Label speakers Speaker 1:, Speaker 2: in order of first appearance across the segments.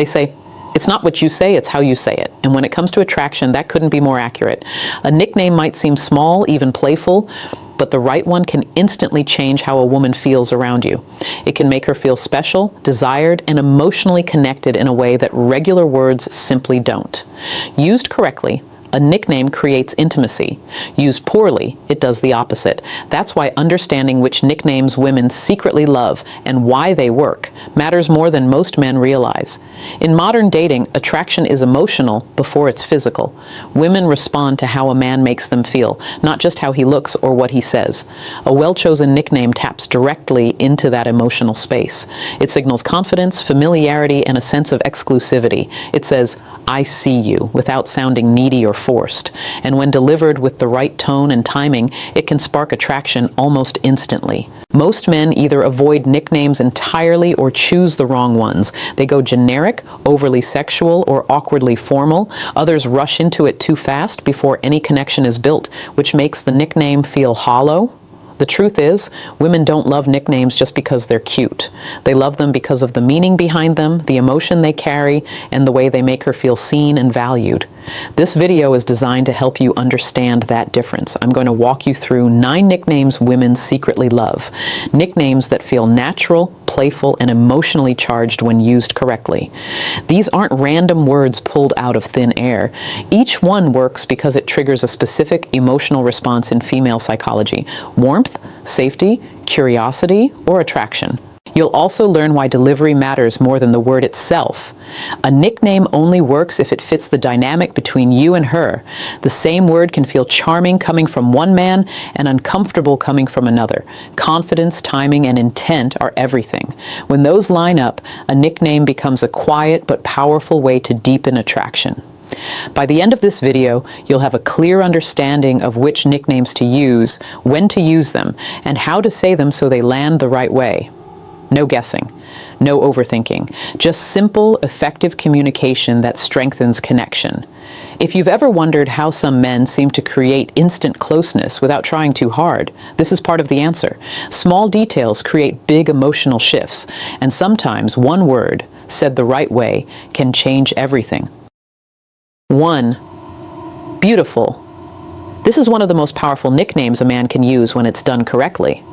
Speaker 1: They say, "It's not what you say, it's how you say it." And when it comes to attraction, that couldn't be more accurate. A nickname might seem small, even playful, but the right one can instantly change how a woman feels around you. It can make her feel special, desired, and emotionally connected in a way that regular words simply don't. Used correctly, a nickname creates intimacy. Used poorly, it does the opposite. That's why understanding which nicknames women secretly love and why they work matters more than most men realize. In modern dating, attraction is emotional before it's physical. Women respond to how a man makes them feel, not just how he looks or what he says. A well-chosen nickname taps directly into that emotional space. It signals confidence, familiarity, and a sense of exclusivity. It says, "I see you," without sounding needy or forced. And when delivered with the right tone and timing, it can spark attraction almost instantly. Most men either avoid nicknames entirely or choose the wrong ones. They go generic, overly sexual, or awkwardly formal. Others rush into it too fast before any connection is built, which makes the nickname feel hollow. The truth is, women don't love nicknames just because they're cute. They love them because of the meaning behind them, the emotion they carry, and the way they make her feel seen and valued. This video is designed to help you understand that difference. I'm going to walk you through 9 nicknames women secretly love. Nicknames that feel natural, playful, and emotionally charged when used correctly. These aren't random words pulled out of thin air. Each one works because it triggers a specific emotional response in female psychology: warmth, safety, curiosity, or attraction. You'll also learn why delivery matters more than the word itself. A nickname only works if it fits the dynamic between you and her. The same word can feel charming coming from one man and uncomfortable coming from another. Confidence, timing, and intent are everything. When those line up, a nickname becomes a quiet but powerful way to deepen attraction. By the end of this video, you'll have a clear understanding of which nicknames to use, when to use them, and how to say them so they land the right way. No guessing, no overthinking, just simple, effective communication that strengthens connection. If you've ever wondered how some men seem to create instant closeness without trying too hard, this is part of the answer. Small details create big emotional shifts, and sometimes one word, said the right way, can change everything. 1. Beautiful. This is one of the most powerful nicknames a man can use when it's done correctly.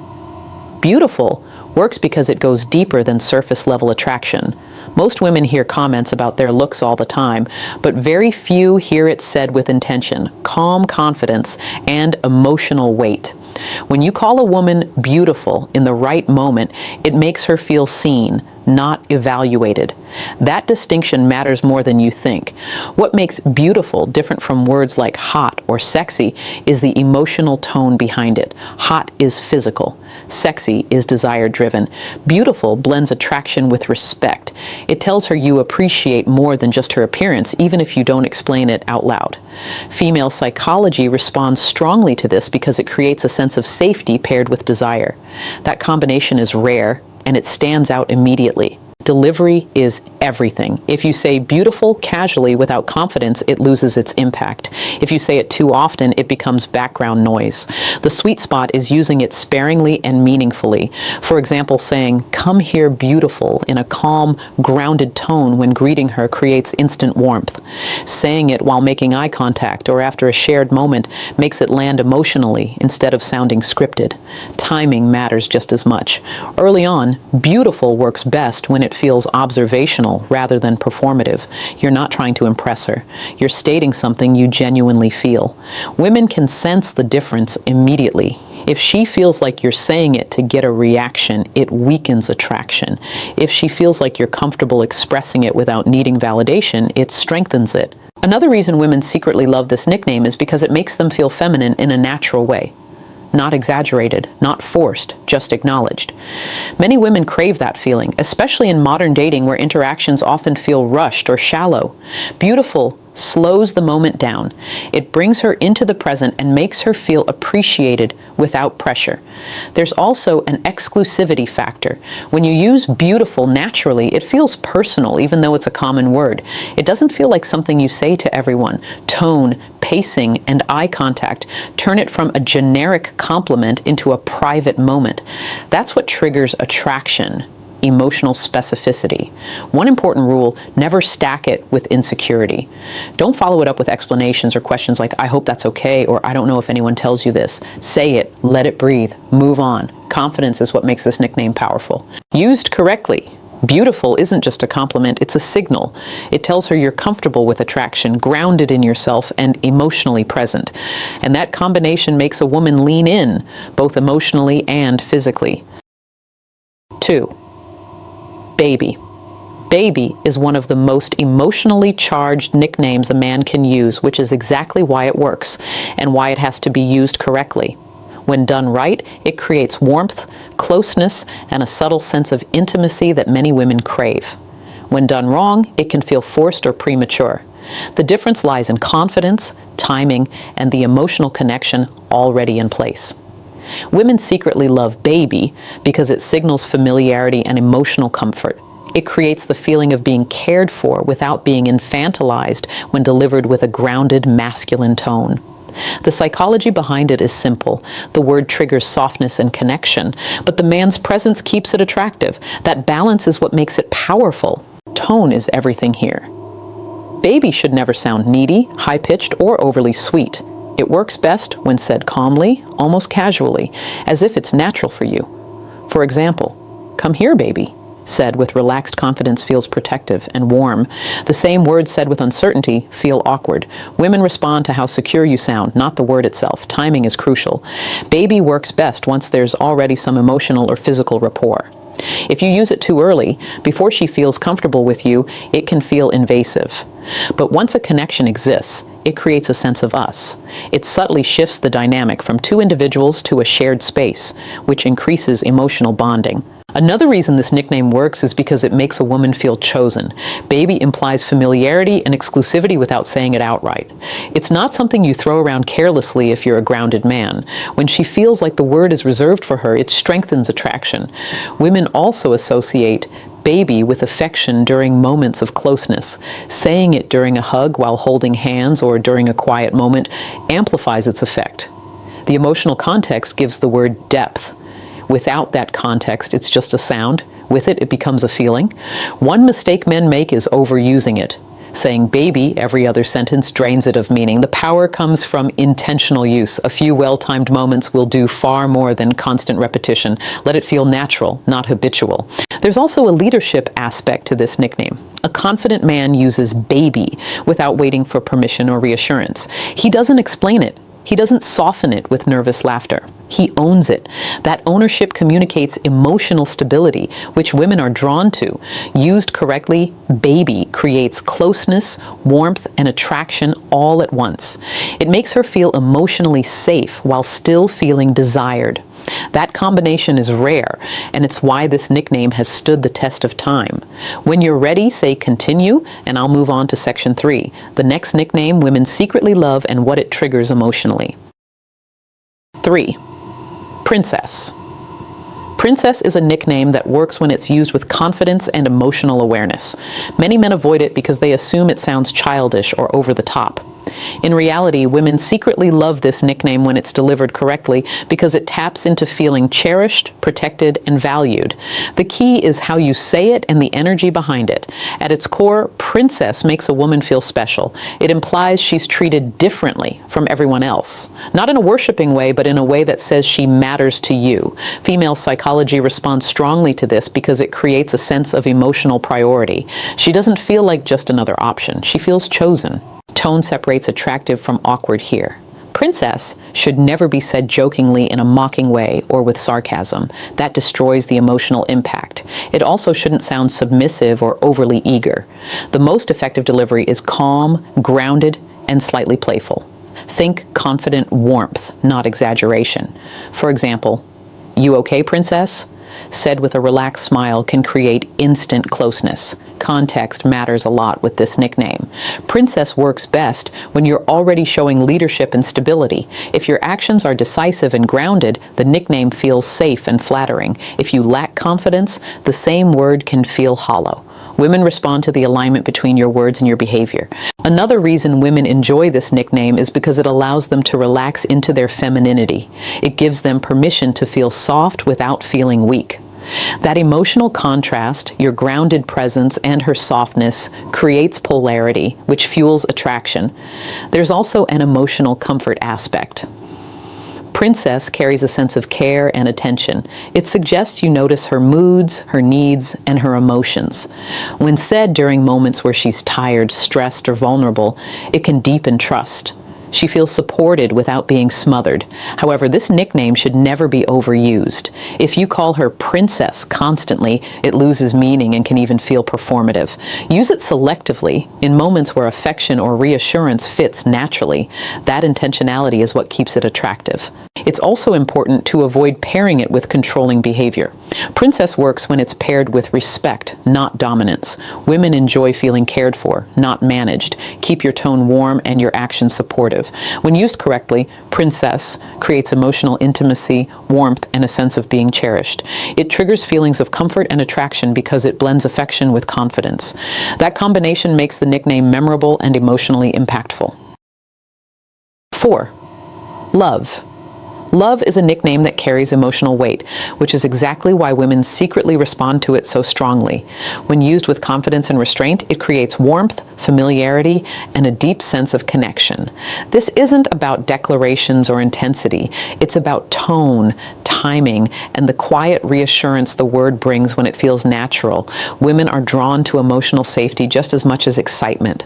Speaker 1: Beautiful works because it goes deeper than surface-level attraction. Most women hear comments about their looks all the time, but very few hear it said with intention, calm confidence, and emotional weight. When you call a woman beautiful in the right moment, it makes her feel seen, not evaluated. That distinction matters more than you think. What makes beautiful different from words like hot or sexy is the emotional tone behind it. Hot is physical. Sexy is desire-driven. Beautiful blends attraction with respect. It tells her you appreciate more than just her appearance, even if you don't explain it out loud. Female psychology responds strongly to this because it creates a sense of safety paired with desire. That combination is rare, and it stands out immediately. Delivery is everything. If you say beautiful casually without confidence, it loses its impact. If you say it too often, it becomes background noise. The sweet spot is using it sparingly and meaningfully. For example, saying, "Come here beautiful," in a calm, grounded tone when greeting her creates instant warmth. Saying it while making eye contact or after a shared moment makes it land emotionally instead of sounding scripted. Timing matters just as much. Early on, beautiful works best when it feels observational rather than performative. You're not trying to impress her. You're stating something you genuinely feel. Women can sense the difference immediately. If she feels like you're saying it to get a reaction, it weakens attraction. If she feels like you're comfortable expressing it without needing validation, it strengthens it. Another reason women secretly love this nickname is because it makes them feel feminine in a natural way. Not exaggerated, not forced, just acknowledged. Many women crave that feeling, especially in modern dating where interactions often feel rushed or shallow. Beautiful slows the moment down. It brings her into the present and makes her feel appreciated without pressure. There's also an exclusivity factor. When you use beautiful naturally, it feels personal, even though it's a common word. It doesn't feel like something you say to everyone. Tone, pacing, and eye contact turn it from a generic compliment into a private moment. That's what triggers attraction emotional specificity. One important rule, never stack it with insecurity. Don't follow it up with explanations or questions like, I hope that's okay, or I don't know if anyone tells you this. Say it, let it breathe, move on. Confidence is what makes this nickname powerful. Used correctly, beautiful isn't just a compliment, it's a signal. It tells her you're comfortable with attraction, grounded in yourself, and emotionally present. And that combination makes a woman lean in, both emotionally and physically. 2. Baby. Baby is one of the most emotionally charged nicknames a man can use, which is exactly why it works, and why it has to be used correctly. When done right, it creates warmth, closeness, and a subtle sense of intimacy that many women crave. When done wrong, it can feel forced or premature. The difference lies in confidence, timing, and the emotional connection already in place. Women secretly love baby because it signals familiarity and emotional comfort. It creates the feeling of being cared for without being infantilized when delivered with a grounded masculine tone. The psychology behind it is simple. The word triggers softness and connection, but the man's presence keeps it attractive. That balance is what makes it powerful. Tone is everything here. Baby should never sound needy, high-pitched, or overly sweet. It works best when said calmly, almost casually, as if it's natural for you. For example, come here, baby, said with relaxed confidence feels protective and warm. The same word said with uncertainty feel awkward. Women respond to how secure you sound, not the word itself. Timing is crucial. Baby works best once there's already some emotional or physical rapport. If you use it too early, before she feels comfortable with you, it can feel invasive. But once a connection exists, it creates a sense of us. It subtly shifts the dynamic from two individuals to a shared space, which increases emotional bonding. Another reason this nickname works is because it makes a woman feel chosen. Baby implies familiarity and exclusivity without saying it outright. It's not something you throw around carelessly if you're a grounded man. When she feels like the word is reserved for her, it strengthens attraction. Women also associate baby with affection during moments of closeness. Saying it during a hug while holding hands or during a quiet moment amplifies its effect. The emotional context gives the word depth. Without that context, it's just a sound. With it, it becomes a feeling. One mistake men make is overusing it. Saying baby every other sentence drains it of meaning. The power comes from intentional use. A few well-timed moments will do far more than constant repetition. Let it feel natural, not habitual. There's also a leadership aspect to this nickname. A confident man uses baby without waiting for permission or reassurance. He doesn't explain it. He doesn't soften it with nervous laughter. He owns it. That ownership communicates emotional stability, which women are drawn to. Used correctly, baby creates closeness, warmth, and attraction all at once. It makes her feel emotionally safe while still feeling desired. That combination is rare, and it's why this nickname has stood the test of time. When you're ready, say continue, and I'll move on to section 3, the next nickname women secretly love and what it triggers emotionally. 3. Princess. Princess is a nickname that works when it's used with confidence and emotional awareness. Many men avoid it because they assume it sounds childish or over the top. In reality, women secretly love this nickname when it's delivered correctly because it taps into feeling cherished, protected, and valued. The key is how you say it and the energy behind it. At its core, princess makes a woman feel special. It implies she's treated differently from everyone else. Not in a worshiping way, but in a way that says she matters to you. Female psychology responds strongly to this because it creates a sense of emotional priority. She doesn't feel like just another option. She feels chosen. Tone separates attractive from awkward here. Princess should never be said jokingly in a mocking way or with sarcasm. That destroys the emotional impact. It also shouldn't sound submissive or overly eager. The most effective delivery is calm, grounded, and slightly playful. Think confident warmth, not exaggeration. For example, "You okay, princess?" said with a relaxed smile can create instant closeness. Context matters a lot with this nickname. Princess works best when you're already showing leadership and stability. If your actions are decisive and grounded, the nickname feels safe and flattering. If you lack confidence, the same word can feel hollow. Women respond to the alignment between your words and your behavior. Another reason women enjoy this nickname is because it allows them to relax into their femininity. It gives them permission to feel soft without feeling weak. That emotional contrast, your grounded presence and her softness, creates polarity, which fuels attraction. There's also an emotional comfort aspect. Princess carries a sense of care and attention. It suggests you notice her moods, her needs, and her emotions. When said during moments where she's tired, stressed, or vulnerable, it can deepen trust. She feels supported without being smothered. However, this nickname should never be overused. If you call her princess constantly, it loses meaning and can even feel performative. Use it selectively in moments where affection or reassurance fits naturally. That intentionality is what keeps it attractive. It's also important to avoid pairing it with controlling behavior. Princess works when it's paired with respect, not dominance. Women enjoy feeling cared for, not managed. Keep your tone warm and your actions supportive. When used correctly, princess creates emotional intimacy, warmth, and a sense of being cherished. It triggers feelings of comfort and attraction because it blends affection with confidence. That combination makes the nickname memorable and emotionally impactful. 4. Love. Love is a nickname that carries emotional weight, which is exactly why women secretly respond to it so strongly. When used with confidence and restraint, it creates warmth, familiarity, and a deep sense of connection. This isn't about declarations or intensity. It's about tone, timing, and the quiet reassurance the word brings when it feels natural. Women are drawn to emotional safety just as much as excitement.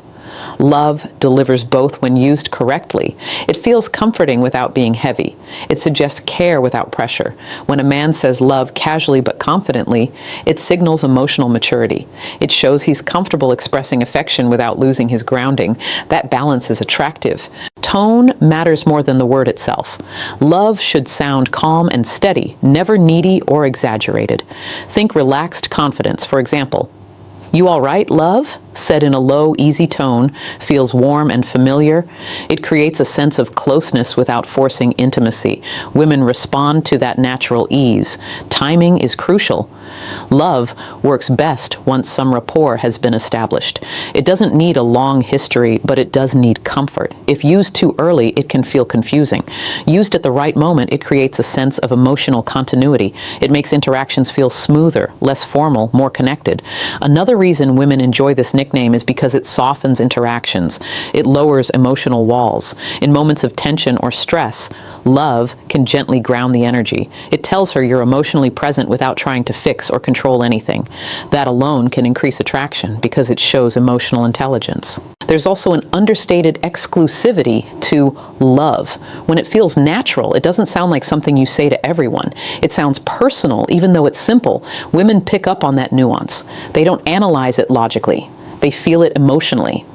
Speaker 1: Love delivers both when used correctly. It feels comforting without being heavy. It suggests care without pressure. When a man says love casually but confidently, it signals emotional maturity. It shows he's comfortable expressing affection without losing his grounding. That balance is attractive. Tone matters more than the word itself. Love should sound calm and steady, never needy or exaggerated. Think relaxed confidence, for example. "You all right, love?" said in a low, easy tone, feels warm and familiar. It creates a sense of closeness without forcing intimacy. Women respond to that natural ease. Timing is crucial. Love works best once some rapport has been established. It doesn't need a long history, but it does need comfort. If used too early, it can feel confusing. Used at the right moment, it creates a sense of emotional continuity. It makes interactions feel smoother, less formal, more connected. Another reason women enjoy this nickname is because it softens interactions. It lowers emotional walls. In moments of tension or stress, love can gently ground the energy. It tells her you're emotionally present without trying to fix or control anything. That alone can increase attraction because it shows emotional intelligence. There's also an understated exclusivity to love. When it feels natural, it doesn't sound like something you say to everyone. It sounds personal, even though it's simple. Women pick up on that nuance. They don't analyze it logically. They feel it emotionally.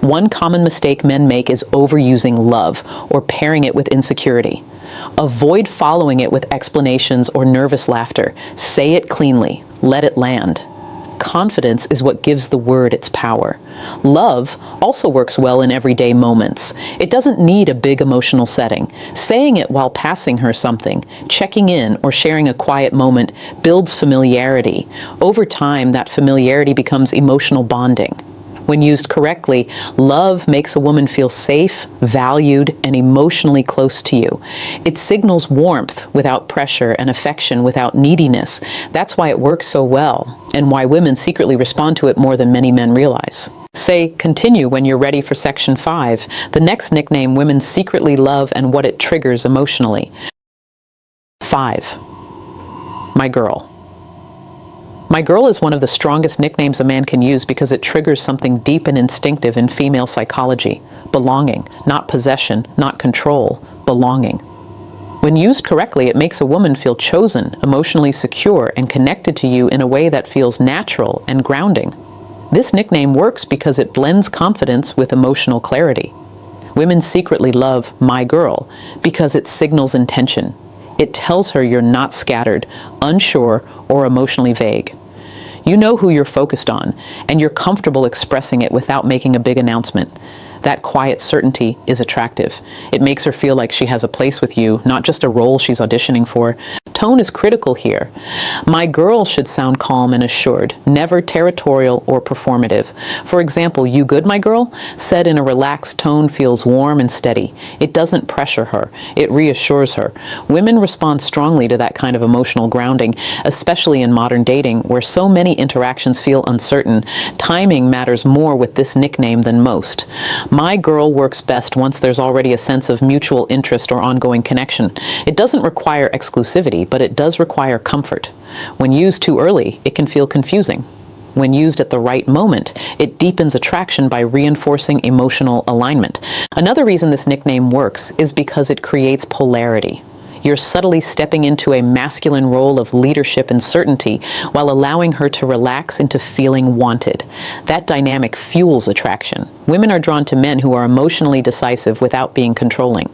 Speaker 1: One common mistake men make is overusing love or pairing it with insecurity. Avoid following it with explanations or nervous laughter. Say it cleanly. Let it land. Confidence is what gives the word its power. Love also works well in everyday moments. It doesn't need a big emotional setting. Saying it while passing her something, checking in, or sharing a quiet moment builds familiarity. Over time, that familiarity becomes emotional bonding. When used correctly, love makes a woman feel safe, valued, and emotionally close to you. It signals warmth without pressure and affection without neediness. That's why it works so well, and why women secretly respond to it more than many men realize. Say continue when you're ready for section 5, the next nickname women secretly love and what it triggers emotionally. 5. My girl. My girl is one of the strongest nicknames a man can use because it triggers something deep and instinctive in female psychology. Belonging, not possession, not control, belonging. When used correctly, it makes a woman feel chosen, emotionally secure, and connected to you in a way that feels natural and grounding. This nickname works because it blends confidence with emotional clarity. Women secretly love my girl because it signals intention. It tells her you're not scattered, unsure, or emotionally vague. You know who you're focused on, and you're comfortable expressing it without making a big announcement. That quiet certainty is attractive. It makes her feel like she has a place with you, not just a role she's auditioning for. Tone is critical here. My girl should sound calm and assured, never territorial or performative. For example, "You good, my girl?" said in a relaxed tone feels warm and steady. It doesn't pressure her. It reassures her. Women respond strongly to that kind of emotional grounding, especially in modern dating, where so many interactions feel uncertain. Timing matters more with this nickname than most. My girl works best once there's already a sense of mutual interest or ongoing connection. It doesn't require exclusivity, but it does require comfort. When used too early, it can feel confusing. When used at the right moment, it deepens attraction by reinforcing emotional alignment. Another reason this nickname works is because it creates polarity. You're subtly stepping into a masculine role of leadership and certainty while allowing her to relax into feeling wanted. That dynamic fuels attraction. Women are drawn to men who are emotionally decisive without being controlling.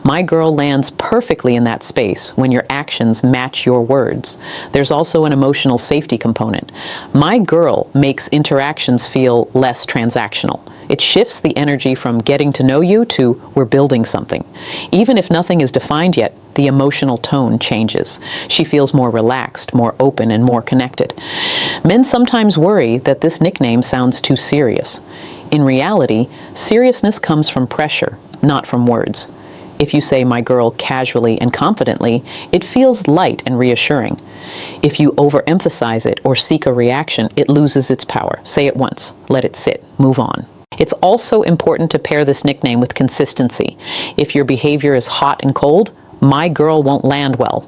Speaker 1: My girl lands perfectly in that space when your actions match your words. There's also an emotional safety component. My girl makes interactions feel less transactional. It shifts the energy from getting to know you to we're building something. Even if nothing is defined yet, the emotional tone changes. She feels more relaxed, more open, and more connected. Men sometimes worry that this nickname sounds too serious. In reality, seriousness comes from pressure, not from words. If you say "my girl" casually and confidently, it feels light and reassuring. If you overemphasize it or seek a reaction, it loses its power. Say it once, let it sit, move on. It's also important to pair this nickname with consistency. If your behavior is hot and cold, "my girl" won't land well.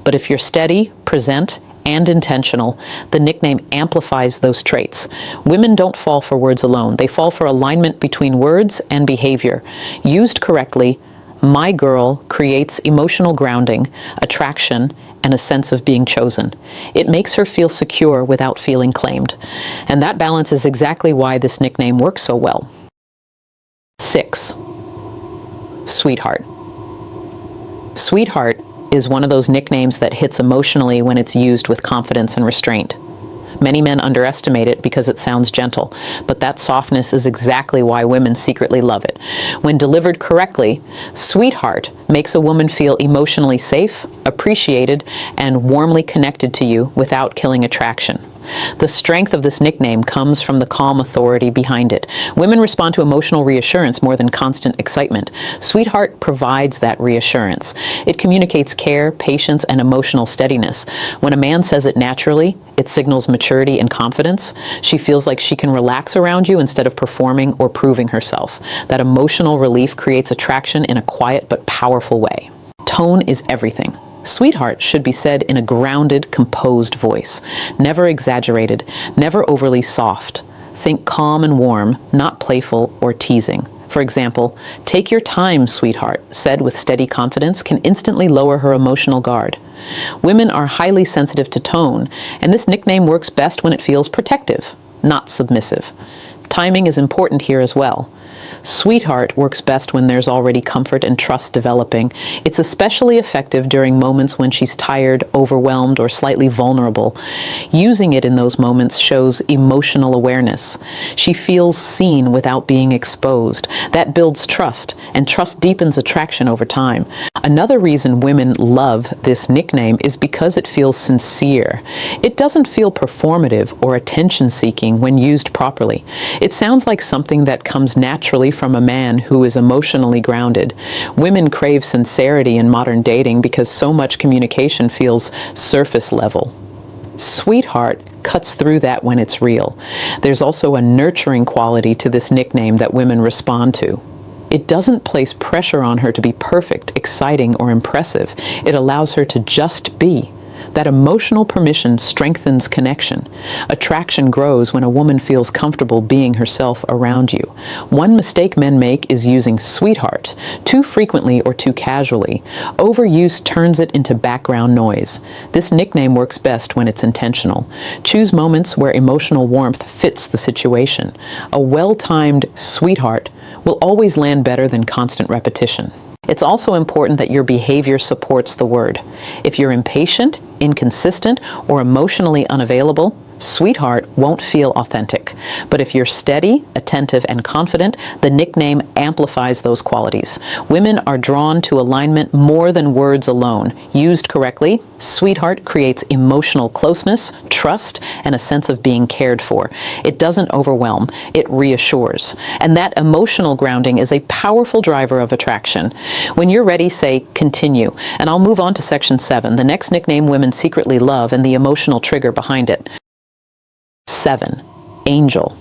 Speaker 1: But if you're steady, present, and intentional, the nickname amplifies those traits. Women don't fall for words alone. They fall for alignment between words and behavior. Used correctly, "my girl" creates emotional grounding, attraction, and a sense of being chosen. It makes her feel secure without feeling claimed. And that balance is exactly why this nickname works so well. 6. Sweetheart. Sweetheart is one of those nicknames that hits emotionally when it's used with confidence and restraint. Many men underestimate it because it sounds gentle, but that softness is exactly why women secretly love it. When delivered correctly, sweetheart makes a woman feel emotionally safe, appreciated, and warmly connected to you without killing attraction. The strength of this nickname comes from the calm authority behind it. Women respond to emotional reassurance more than constant excitement. Sweetheart provides that reassurance. It communicates care, patience, and emotional steadiness. When a man says it naturally, it signals maturity and confidence. She feels like she can relax around you instead of performing or proving herself. That emotional relief creates attraction in a quiet but powerful way. Tone is everything. Sweetheart should be said in a grounded, composed voice. Never exaggerated, never overly soft. Think calm and warm, not playful or teasing. For example, "Take your time, sweetheart," said with steady confidence, can instantly lower her emotional guard. Women are highly sensitive to tone, and this nickname works best when it feels protective, not submissive. Timing is important here as well. Sweetheart works best when there's already comfort and trust developing. It's especially effective during moments when she's tired, overwhelmed, or slightly vulnerable. Using it in those moments shows emotional awareness. She feels seen without being exposed. That builds trust, and trust deepens attraction over time. Another reason women love this nickname is because it feels sincere. It doesn't feel performative or attention-seeking when used properly. It sounds like something that comes naturally from a man who is emotionally grounded. Women crave sincerity in modern dating because so much communication feels surface level. Sweetheart cuts through that when it's real. There's also a nurturing quality to this nickname that women respond to. It doesn't place pressure on her to be perfect, exciting, or impressive. It allows her to just be. That emotional permission strengthens connection. Attraction grows when a woman feels comfortable being herself around you. One mistake men make is using sweetheart too frequently or too casually. Overuse turns it into background noise. This nickname works best when it's intentional. Choose moments where emotional warmth fits the situation. A well-timed sweetheart will always land better than constant repetition. It's also important that your behavior supports the word. If you're impatient, inconsistent or emotionally unavailable, sweetheart won't feel authentic. But if you're steady, attentive, and confident, the nickname amplifies those qualities. Women are drawn to alignment more than words alone. Used correctly, sweetheart creates emotional closeness, trust, and a sense of being cared for. It doesn't overwhelm, it reassures. And that emotional grounding is a powerful driver of attraction. When you're ready, say continue. And I'll move on to section 7, the next nickname women secretly love and the emotional trigger behind it. 7. Angel.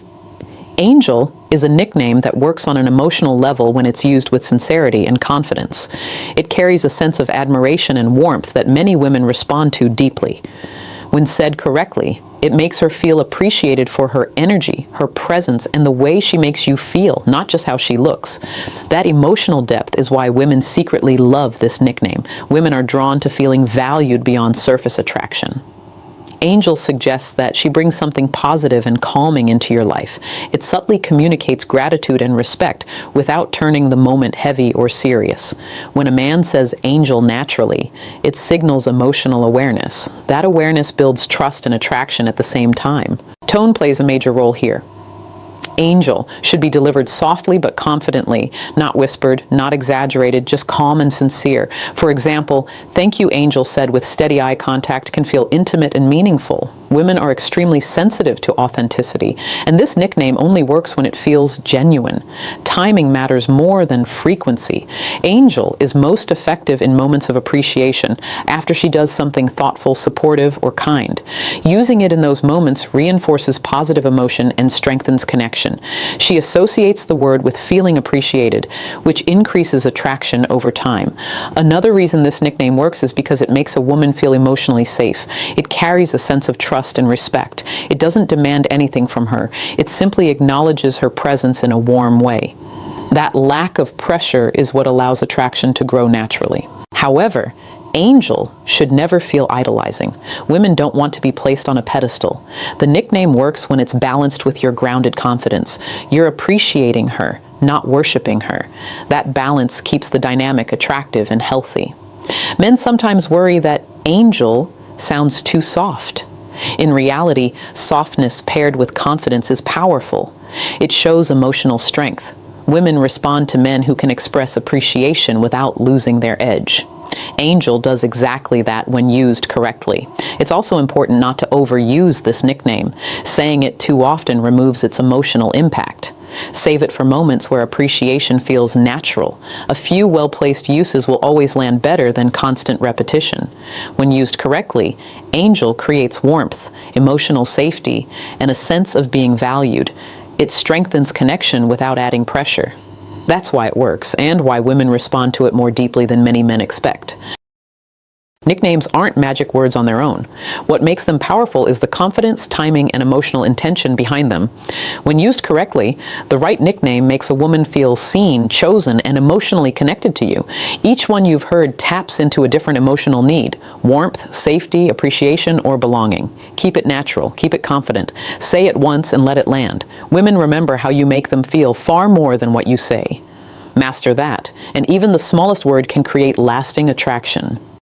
Speaker 1: Angel is a nickname that works on an emotional level when it's used with sincerity and confidence. It carries a sense of admiration and warmth that many women respond to deeply. When said correctly, it makes her feel appreciated for her energy, her presence, and the way she makes you feel, not just how she looks. That emotional depth is why women secretly love this nickname. Women are drawn to feeling valued beyond surface attraction. Angel suggests that she brings something positive and calming into your life. It subtly communicates gratitude and respect without turning the moment heavy or serious. When a man says angel naturally, it signals emotional awareness. That awareness builds trust and attraction at the same time. Tone plays a major role here. Angel should be delivered softly but confidently, not whispered, not exaggerated, just calm and sincere. For example, "Thank you, Angel," said with steady eye contact can feel intimate and meaningful. Women are extremely sensitive to authenticity, and this nickname only works when it feels genuine. Timing matters more than frequency. Angel is most effective in moments of appreciation, after she does something thoughtful, supportive, or kind. Using it in those moments reinforces positive emotion and strengthens connection. She associates the word with feeling appreciated, which increases attraction over time. Another reason this nickname works is because it makes a woman feel emotionally safe. It carries a sense of trust and respect. It doesn't demand anything from her. It simply acknowledges her presence in a warm way. That lack of pressure is what allows attraction to grow naturally. However, Angel should never feel idolizing. Women don't want to be placed on a pedestal. The nickname works when it's balanced with your grounded confidence. You're appreciating her, not worshiping her. That balance keeps the dynamic attractive and healthy. Men sometimes worry that angel sounds too soft. In reality, softness paired with confidence is powerful. It shows emotional strength. Women respond to men who can express appreciation without losing their edge. Angel does exactly that when used correctly. It's also important not to overuse this nickname. Saying it too often removes its emotional impact. Save it for moments where appreciation feels natural. A few well-placed uses will always land better than constant repetition. When used correctly, angel creates warmth, emotional safety, and a sense of being valued. It strengthens connection without adding pressure. That's why it works, and why women respond to it more deeply than many men expect. Nicknames aren't magic words on their own. What makes them powerful is the confidence, timing, and emotional intention behind them. When used correctly, the right nickname makes a woman feel seen, chosen, and emotionally connected to you. Each one you've heard taps into a different emotional need: warmth, safety, appreciation, or belonging. Keep it natural, keep it confident. Say it once and let it land. Women remember how you make them feel far more than what you say. Master that, and even the smallest word can create lasting attraction.